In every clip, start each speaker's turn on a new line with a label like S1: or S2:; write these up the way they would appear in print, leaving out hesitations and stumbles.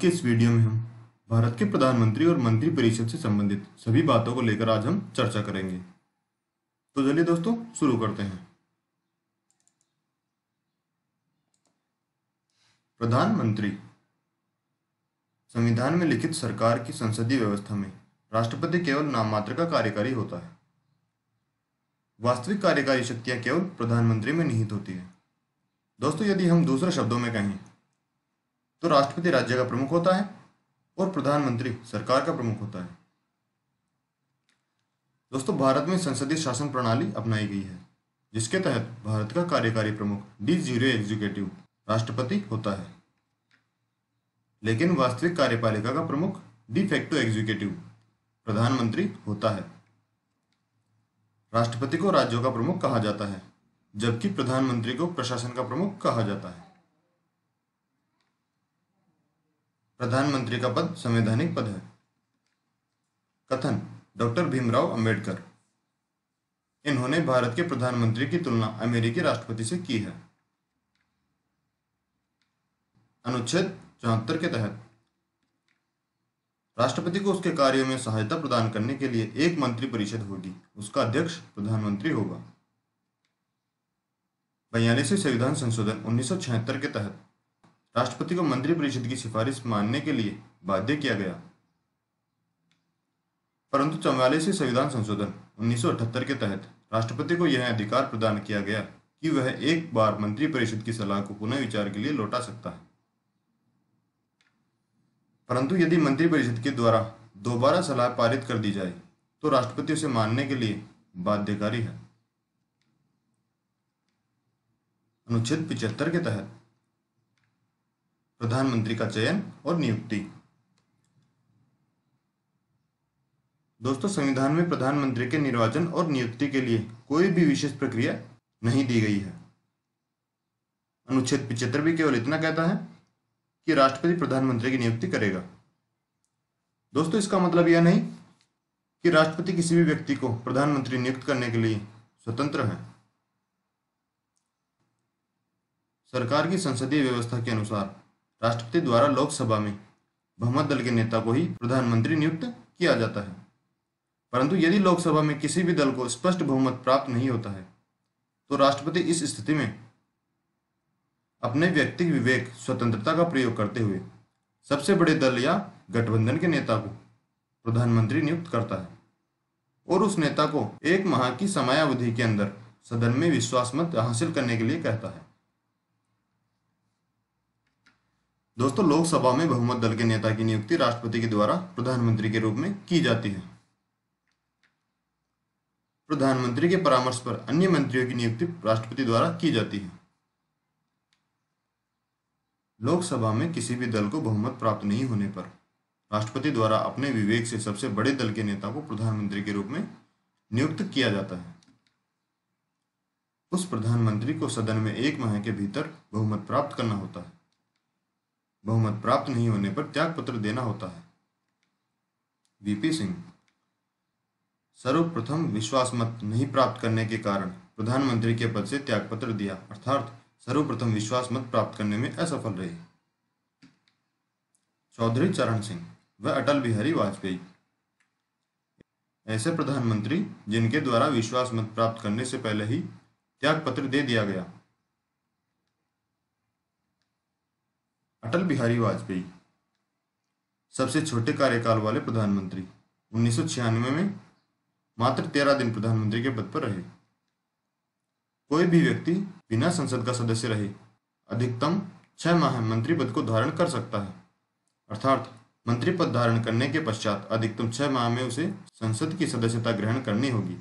S1: आज के इस वीडियो में हम भारत के प्रधानमंत्री और मंत्रिपरिषद से संबंधित सभी बातों को लेकर आज हम चर्चा करेंगे। तो चलिए दोस्तों शुरू करते हैं। प्रधानमंत्री संविधान में लिखित सरकार की संसदीय व्यवस्था में राष्ट्रपति केवल नाम मात्र का कार्यकारी होता है। वास्तविक कार्यकारी शक्तियां केवल प्रधानमंत्री में निहित होती है। दोस्तों, यदि हम दूसरे शब्दों में कहें तो राष्ट्रपति राज्य का प्रमुख होता है और प्रधानमंत्री सरकार का प्रमुख होता है। दोस्तों, भारत में संसदीय शासन प्रणाली अपनाई गई है, जिसके तहत भारत का कार्यकारी प्रमुख डी ज्यूरे एग्जीक्यूटिव राष्ट्रपति होता है, लेकिन वास्तविक कार्यपालिका का प्रमुख डी फैक्टो एग्जीक्यूटिव प्रधानमंत्री होता है। राष्ट्रपति को राज्यों का प्रमुख कहा जाता है, जबकि प्रधानमंत्री को प्रशासन का प्रमुख कहा जाता है। प्रधानमंत्री का पद संवैधानिक पद है। कथन डॉक्टर भीमराव अंबेडकर। इन्होंने भारत के प्रधानमंत्री की तुलना अमेरिकी राष्ट्रपति से की है। अनुच्छेद 74 के तहत राष्ट्रपति को उसके कार्यों में सहायता प्रदान करने के लिए एक मंत्रिपरिषद होगी। उसका अध्यक्ष प्रधानमंत्री होगा। 42वें संविधान संशोधन 1976 के तहत राष्ट्रपति को मंत्रिपरिषद की सिफारिश मानने के लिए बाध्य किया गया, परंतु 44वें संविधान संशोधन 1978 के तहत राष्ट्रपति को यह अधिकार प्रदान किया गया कि वह एक बार मंत्रिपरिषद की सलाह को पुनः विचार के लिए लौटा सकता है, परंतु यदि मंत्रिपरिषद के द्वारा दोबारा सलाह पारित कर दी जाए तो राष्ट्रपति उसे मानने के लिए बाध्यकारी है। अनुच्छेद 75 के तहत प्रधानमंत्री का चयन और नियुक्ति। दोस्तों, संविधान में प्रधानमंत्री के निर्वाचन और नियुक्ति के लिए कोई भी विशेष प्रक्रिया नहीं दी गई है। अनुच्छेद 75 भी केवल इतना कहता है कि राष्ट्रपति प्रधानमंत्री की नियुक्ति करेगा। दोस्तों, इसका मतलब यह नहीं कि राष्ट्रपति किसी भी व्यक्ति को प्रधानमंत्री नियुक्त करने के लिए स्वतंत्र है। सरकार की संसदीय व्यवस्था के अनुसार राष्ट्रपति द्वारा लोकसभा में बहुमत दल के नेता को ही प्रधानमंत्री नियुक्त किया जाता है, परंतु यदि लोकसभा में किसी भी दल को स्पष्ट बहुमत प्राप्त नहीं होता है तो राष्ट्रपति इस स्थिति में अपने व्यक्तिगत विवेक स्वतंत्रता का प्रयोग करते हुए सबसे बड़े दल या गठबंधन के नेता को प्रधानमंत्री नियुक्त करता है और उस नेता को 1 माह की समयावधि के अंदर सदन में विश्वास मत हासिल करने के लिए कहता है। दोस्तों, लोकसभा में बहुमत दल के नेता की नियुक्ति राष्ट्रपति के द्वारा प्रधानमंत्री के रूप में की जाती है। प्रधानमंत्री के परामर्श पर अन्य मंत्रियों की नियुक्ति राष्ट्रपति द्वारा की जाती है। लोकसभा में किसी भी दल को बहुमत प्राप्त नहीं होने पर राष्ट्रपति द्वारा अपने विवेक से सबसे बड़े दल के नेता को प्रधानमंत्री के रूप में नियुक्त किया जाता है। उस प्रधानमंत्री को सदन में 1 माह के भीतर बहुमत प्राप्त करना होता है। बहुमत प्राप्त नहीं होने पर त्याग पत्र देना होता है। वीपी सिंह। सर्वप्रथम विश्वास मत नहीं प्राप्त करने के कारण प्रधानमंत्री के पद से त्यागपत्र दिया, अर्थात सर्वप्रथम विश्वास मत प्राप्त करने में असफल रहे। चौधरी चरण सिंह व अटल बिहारी वाजपेयी। ऐसे प्रधानमंत्री जिनके द्वारा विश्वास मत प्राप्त करने से पहले ही त्यागपत्र दे दिया गया। अटल बिहारी वाजपेयी सबसे छोटे कार्यकाल वाले प्रधानमंत्री। 1996 में मात्र 13 दिन प्रधानमंत्री के पद पर रहे। कोई भी व्यक्ति बिना संसद का सदस्य रहे अधिकतम 6 माह मंत्री पद को धारण कर सकता है, अर्थात मंत्री पद धारण करने के पश्चात अधिकतम 6 माह में उसे संसद की सदस्यता ग्रहण करनी होगी।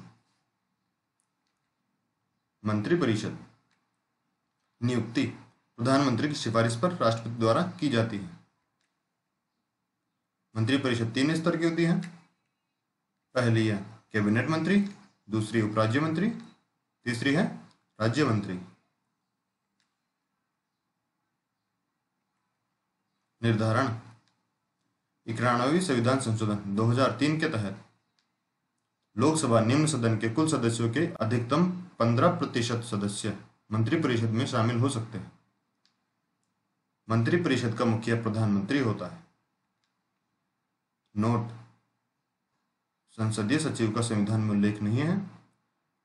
S1: मंत्रिपरिषद नियुक्ति प्रधानमंत्री की सिफारिश पर राष्ट्रपति द्वारा की जाती है। मंत्रिपरिषद 3 स्तर की होती है। पहली है कैबिनेट मंत्री, दूसरी उपराज्य मंत्री, तीसरी है राज्य मंत्री। निर्धारण 91वें संविधान संशोधन 2003 के तहत लोकसभा निम्न सदन के कुल सदस्यों के अधिकतम 15% सदस्य मंत्रिपरिषद में शामिल हो सकते हैं। मंत्रिपरिषद का मुखिया प्रधानमंत्री होता है। नोट: संसदीय सचिव का संविधान में उल्लेख नहीं है।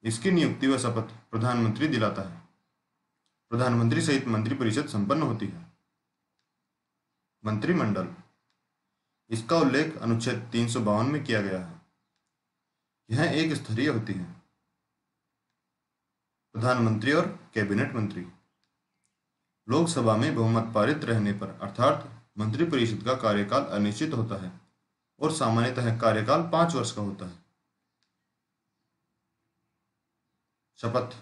S1: इसकी नियुक्ति व शपथ प्रधानमंत्री दिलाता है। प्रधानमंत्री सहित मंत्रिपरिषद संपन्न होती है। मंत्रिमंडल: इसका उल्लेख अनुच्छेद 352 में किया गया है। यह एक स्तरीय होती है। प्रधानमंत्री और कैबिनेट मंत्री: लोकसभा में बहुमत पारित रहने पर अर्थात मंत्रिपरिषद का कार्यकाल अनिश्चित होता है और सामान्यतः कार्यकाल 5 वर्ष का होता है। शपथ: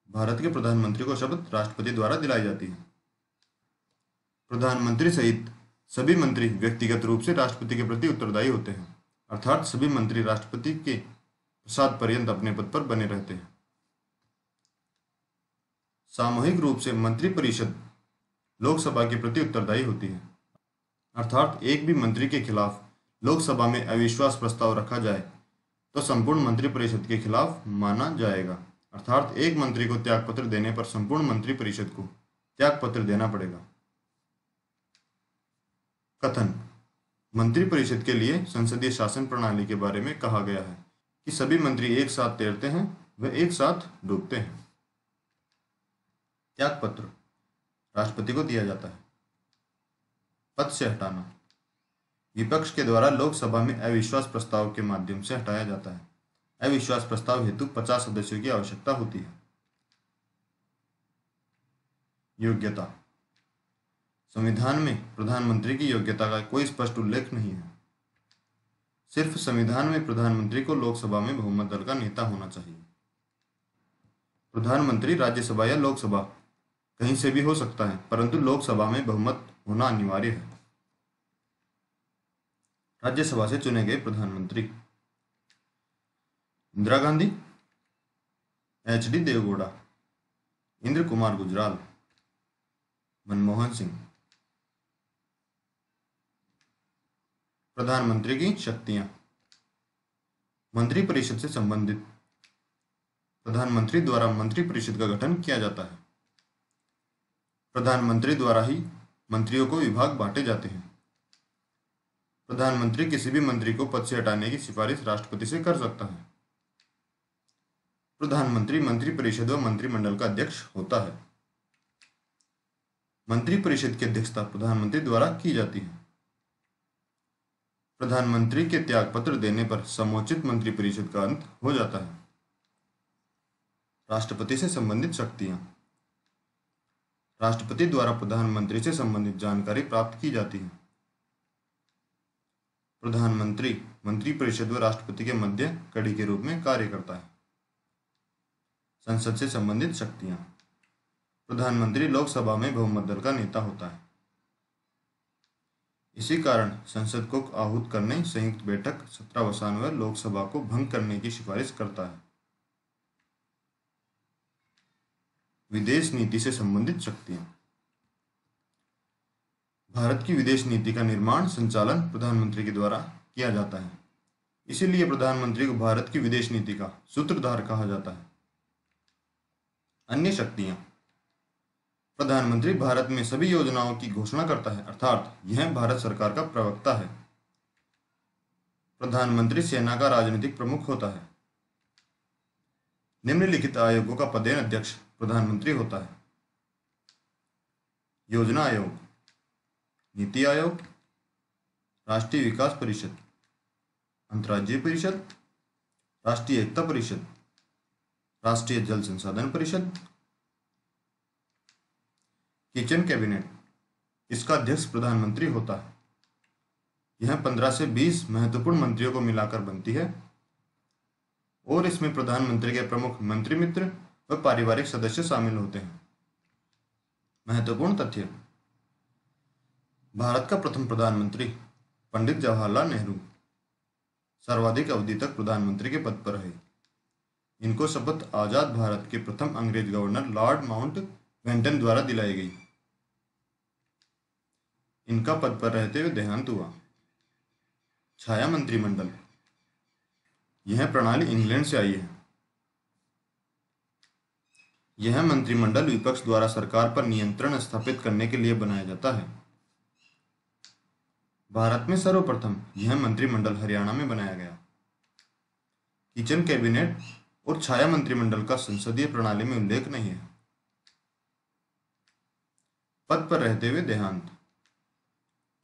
S1: भारत के प्रधानमंत्री को शपथ राष्ट्रपति द्वारा दिलाई जाती है। प्रधानमंत्री सहित सभी मंत्री व्यक्तिगत रूप से राष्ट्रपति के प्रति उत्तरदायी होते हैं, अर्थात सभी मंत्री राष्ट्रपति के प्रसाद पर्यंत अपने पद पर बने रहते हैं। सामूहिक रूप से मंत्रिपरिषद लोकसभा के प्रति उत्तरदायी होती है, अर्थात एक भी मंत्री के खिलाफ लोकसभा में अविश्वास प्रस्ताव रखा जाए तो संपूर्ण मंत्रिपरिषद के खिलाफ माना जाएगा, अर्थात एक मंत्री को त्यागपत्र देने पर संपूर्ण मंत्रिपरिषद को त्यागपत्र देना पड़ेगा। कथन: मंत्रिपरिषद के लिए संसदीय शासन प्रणाली के बारे में कहा गया है कि सभी मंत्री एक साथ तैरते हैं व एक साथ डूबते हैं। त्यागपत्र राष्ट्रपति को दिया जाता है। पद से हटाना: विपक्ष के द्वारा लोकसभा में अविश्वास प्रस्ताव के माध्यम से हटाया जाता है। अविश्वास प्रस्ताव हेतु 50 सदस्यों की आवश्यकता होती है। योग्यता: संविधान में प्रधानमंत्री की योग्यता का कोई स्पष्ट उल्लेख नहीं है। सिर्फ संविधान में प्रधानमंत्री को लोकसभा में बहुमत दल का नेता होना चाहिए। प्रधानमंत्री राज्यसभा या लोकसभा कहीं से भी हो सकता है, परंतु लोकसभा में बहुमत होना अनिवार्य है। राज्यसभा से चुने गए प्रधानमंत्री: इंदिरा गांधी, HD देवगौड़ा, इंद्र कुमार गुजराल, मनमोहन सिंह। प्रधानमंत्री की शक्तियां: मंत्रिपरिषद से संबंधित: प्रधानमंत्री द्वारा मंत्रिपरिषद का गठन किया जाता है। प्रधानमंत्री द्वारा ही मंत्रियों को विभाग बांटे जाते हैं। प्रधानमंत्री किसी भी मंत्री को पद से हटाने की सिफारिश राष्ट्रपति से कर सकता है। प्रधानमंत्री मंत्रिपरिषद व मंत्रिमंडल का अध्यक्ष होता है। मंत्रिपरिषद की अध्यक्षता प्रधानमंत्री द्वारा की जाती है। प्रधानमंत्री के त्यागपत्र देने पर समोचित मंत्रिपरिषद का अंत हो जाता है। राष्ट्रपति से संबंधित शक्तियां: राष्ट्रपति द्वारा प्रधानमंत्री से संबंधित जानकारी प्राप्त की जाती है। प्रधानमंत्री मंत्रिपरिषद व राष्ट्रपति के मध्य कड़ी के रूप में कार्य करता है। संसद से संबंधित शक्तियां: प्रधानमंत्री लोकसभा में बहुमत दल का नेता होता है। इसी कारण संसद को आहूत करने संयुक्त बैठक सत्रावसान व लोकसभा को भंग करने की सिफारिश करता है। विदेश नीति से संबंधित शक्तियां: भारत की विदेश नीति का निर्माण संचालन प्रधानमंत्री के द्वारा किया जाता है। इसीलिए प्रधानमंत्री को भारत की विदेश नीति का सूत्रधार कहा जाता है। अन्य शक्तियां: प्रधानमंत्री भारत में सभी योजनाओं की घोषणा करता है, अर्थात यह भारत सरकार का प्रवक्ता है। प्रधानमंत्री सेना का राजनीतिक प्रमुख होता है। निम्नलिखित आयोगों का पदेन अध्यक्ष प्रधानमंत्री होता है: योजना आयोग, नीति आयोग, राष्ट्रीय विकास परिषद, अंतर्राज्यीय परिषद, राष्ट्रीय एकता परिषद, राष्ट्रीय जल संसाधन परिषद। किचन कैबिनेट, इसका अध्यक्ष प्रधानमंत्री होता है। यह 15 से 20 महत्वपूर्ण मंत्रियों को मिलाकर बनती है और इसमें प्रधानमंत्री के प्रमुख मंत्री मित्र व पारिवारिक सदस्य शामिल होते हैं। महत्वपूर्ण तथ्य: भारत का प्रथम प्रधानमंत्री पंडित जवाहरलाल नेहरू सर्वाधिक अवधि तक प्रधानमंत्री के पद पर रहे। इनको शपथ आजाद भारत के प्रथम अंग्रेज गवर्नर लॉर्ड माउंटबेटन द्वारा दिलाई गई। इनका पद पर रहते हुए देहांत हुआ। छाया मंत्रिमंडल, यह प्रणाली इंग्लैंड से आई है। यह मंत्रिमंडल विपक्ष द्वारा सरकार पर नियंत्रण स्थापित करने के लिए बनाया जाता है। भारत में सर्वप्रथम यह मंत्रिमंडल हरियाणा में बनाया गया। किचन कैबिनेट और छाया मंत्रिमंडल का संसदीय प्रणाली में उल्लेख नहीं है। पद पर रहते हुए देहांत।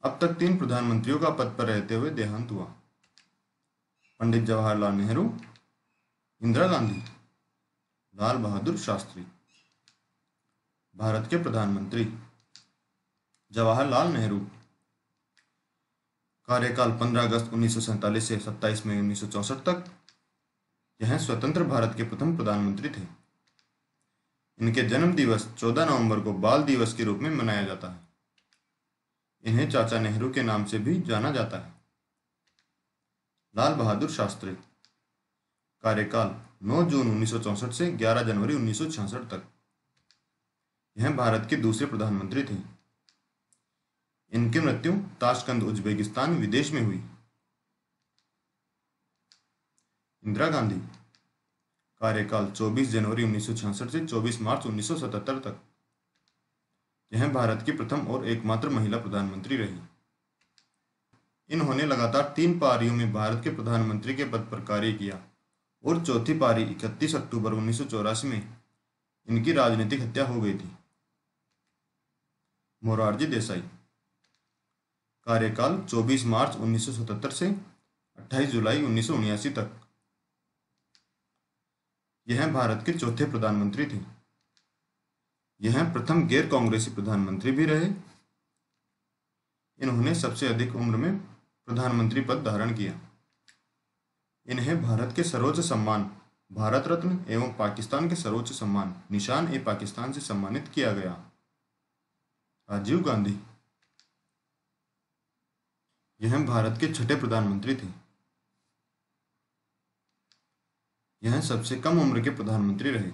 S1: अब तक 3 प्रधानमंत्रियों का पद पर रहते हुए देहांत हुआ। पंडित जवाहरलाल नेहरू, इंदिरा गांधी, लाल बहादुर शास्त्री। भारत के प्रधानमंत्री। जवाहरलाल नेहरू, कार्यकाल 15 अगस्त 1947 से 27 मई 1964 तक। यह स्वतंत्र भारत के प्रथम प्रधानमंत्री थे। इनके जन्म दिवस 14 नवंबर को बाल दिवस के रूप में मनाया जाता है। इन्हें चाचा नेहरू के नाम से भी जाना जाता है। लाल बहादुर शास्त्री, कार्यकाल 9 जून 1964 से 11 जनवरी 1966 तक। यह भारत के दूसरे प्रधानमंत्री थे। इनकी मृत्यु ताशकंद, उज्बेकिस्तान विदेश में हुई। इंदिरा गांधी, कार्यकाल 24 जनवरी 1966 से 24 मार्च 1977 तक। यह भारत की प्रथम और एकमात्र महिला प्रधानमंत्री रही। इन्होंने लगातार 3 पारियों में भारत के प्रधानमंत्री के पद पर कार्य किया और चौथी पारी 31 अक्टूबर 1984 में इनकी राजनीतिक हत्या हो गई थी। मोरारजी देसाई, कार्यकाल 24 मार्च 1977 से 28 जुलाई 1979 तक। यह भारत के चौथे प्रधानमंत्री थे। यह प्रथम गैर कांग्रेसी प्रधानमंत्री भी रहे। इन्होंने सबसे अधिक उम्र में प्रधानमंत्री पद धारण किया। इन्हें भारत के सर्वोच्च सम्मान भारत रत्न एवं पाकिस्तान के सर्वोच्च सम्मान निशान-ए-पाकिस्तान से सम्मानित किया गया। राजीव गांधी, यह भारत के छठे प्रधानमंत्री थे। यह सबसे कम उम्र के प्रधानमंत्री रहे।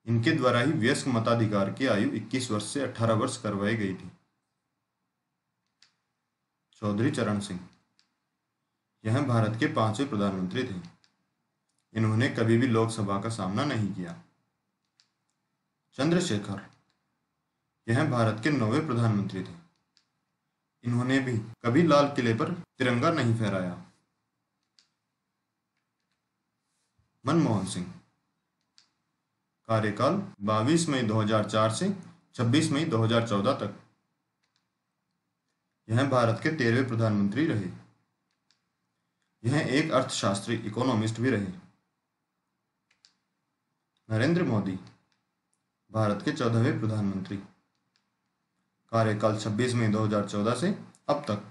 S1: इनके द्वारा ही वयस्क मताधिकार की आयु 21 वर्ष से 18 वर्ष करवाई गई थी। चौधरी चरण सिंह, यह भारत के 5वें प्रधानमंत्री थे। इन्होंने कभी भी लोकसभा का सामना नहीं किया। चंद्रशेखर, यह भारत के 9वें प्रधानमंत्री थे। इन्होंने भी कभी लाल किले पर तिरंगा नहीं फहराया। मनमोहन सिंह, कार्यकाल 22 मई 2004 से 26 मई 2014 तक। यह भारत के 13वें प्रधानमंत्री रहे। यह एक अर्थशास्त्री इकोनॉमिस्ट भी रहे। नरेंद्र मोदी, भारत के 14वें प्रधानमंत्री, कार्यकाल 26 मई 2014 से अब तक।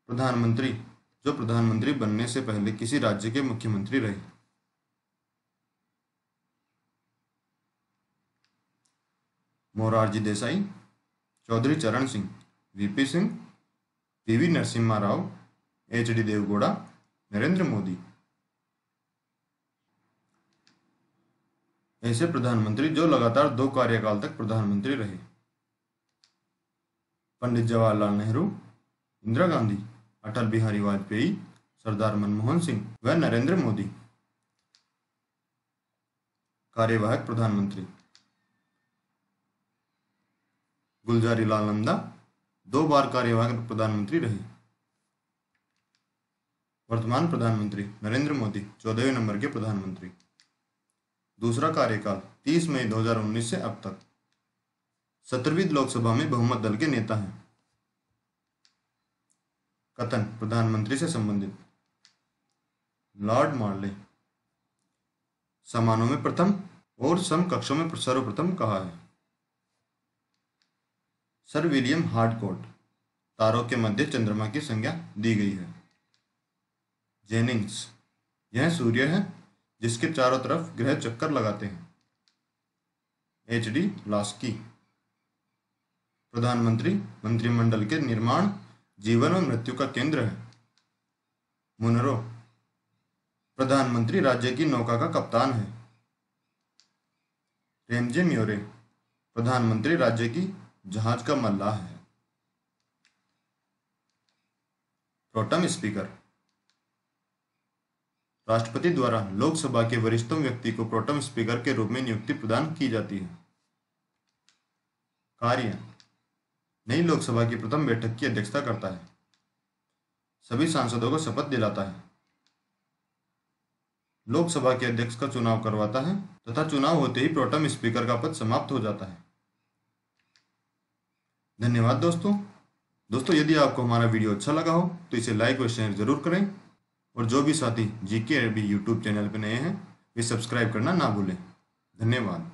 S1: प्रधानमंत्री जो प्रधानमंत्री बनने से पहले किसी राज्य के मुख्यमंत्री रहे। Morarji Desai, Chaudhary Charan Singh, VP Singh, PV Narasimha Rao, HD Deve Gowda, Narendra Modi. ऐसे प्रधानमंत्री जो लगातार 2 कार्यकाल तक प्रधानमंत्री रहे। पंडित जवाहरलाल नेहरू, इंदिरा गांधी, अटल बिहारी वाजपेयी, सरदार मनमोहन सिंह व नरेंद्र मोदी। कार्यवाहक प्रधानमंत्री गुलजारी लाल नंदा 2 बार कार्यवाहक प्रधानमंत्री रहे। वर्तमान प्रधानमंत्री नरेंद्र मोदी 14वें नंबर के प्रधानमंत्री। दूसरा कार्यकाल 30 मई 2019 से अब तक। 17वीं लोकसभा में बहुमत दल के नेता हैं। कथन प्रधानमंत्री से संबंधित। लॉर्ड मॉर्ले, समानों में प्रथम और समकक्षों में सर्वप्रथम कहा है। सर विलियम हार्डकोर्ट, तारों के मध्य चंद्रमा की संज्ञा दी गई है। जेनिंग्स, यह सूर्य है जिसके चारों तरफ ग्रह चक्कर लगाते हैं। एचडी लास्की, प्रधानमंत्री मंत्रिमंडल के निर्माण, जीवन और मृत्यु का केंद्र है। मुनरो, प्रधानमंत्री राज्य की नौका का कप्तान है। रेमजे म्योरे, प्रधानमंत्री राज्य की जहाज का मल्लाह है। प्रोटेम स्पीकर, राष्ट्रपति द्वारा लोकसभा के वरिष्ठतम व्यक्ति को प्रोटेम स्पीकर के रूप में नियुक्ति प्रदान की जाती है। कार्य, नई लोकसभा की प्रथम बैठक की अध्यक्षता करता है, सभी सांसदों को शपथ दिलाता है, लोकसभा के अध्यक्ष का चुनाव करवाता है तथा चुनाव होते ही प्रोटेम स्पीकर का पद समाप्त हो जाता है। धन्यवाद दोस्तों, यदि आपको हमारा वीडियो अच्छा लगा हो तो इसे लाइक और शेयर जरूर करें, और जो भी साथी जीके अभी यूट्यूब चैनल पर नए हैं वे सब्सक्राइब करना ना भूलें। धन्यवाद।